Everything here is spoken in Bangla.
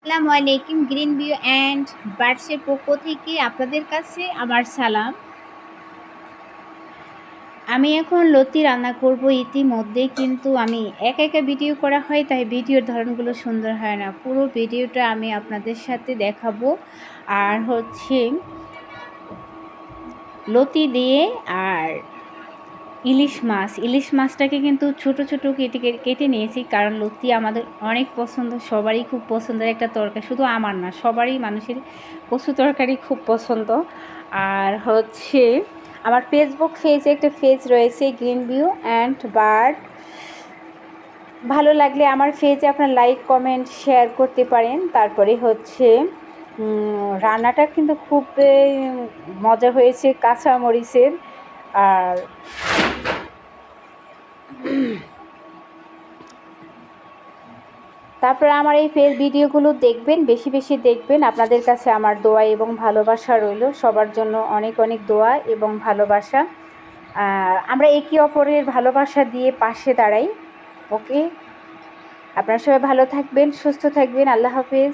আসসালামু আলাইকুম। গ্রিন ভিউ অ্যান্ড বার্ডসের পক্ষ থেকে আপনাদের কাছে আমার সালাম। আমি এখন লতি রান্না করব। ইতিমধ্যে কিন্তু আমি একা ভিডিও করা হয়, তাই ভিডিওর ধরনগুলো সুন্দর হয় না। পুরো ভিডিওটা আমি আপনাদের সাথে দেখাবো। আর হচ্ছে লতি দিয়ে আর ইলিশ মাছটাকে কিন্তু ছোট ছোট কেটে নিয়েছি, কারণ লতি আমাদের অনেক পছন্দ, সবারই খুব পছন্দের একটা তরকারি। শুধু আমার না, সবারই, মানুষের কচু তরকারি খুব পছন্দ। আর হচ্ছে আমার ফেসবুক পেজে একটা পেজ রয়েছে, গ্রিন ভিউ অ্যান্ড বার্ড। ভালো লাগলে আমার পেজে আপনার লাইক কমেন্ট শেয়ার করতে পারেন। তারপরে হচ্ছে রান্নাটা কিন্তু খুব মজা হয়েছে কাঁচা মরিচের। আর তারপরে আমার এই ভিডিওগুলো দেখবেন, বেশি বেশি দেখবেন। আপনাদের কাছে আমার দোয়া এবং ভালোবাসা রইল, সবার জন্য অনেক অনেক দোয়া এবং ভালোবাসা। আমরা একে অপরের ভালোবাসা দিয়ে পাশে দাঁড়াই। ওকে, আপনারা সবাই ভালো থাকবেন, সুস্থ থাকবেন। আল্লাহ হাফেজ।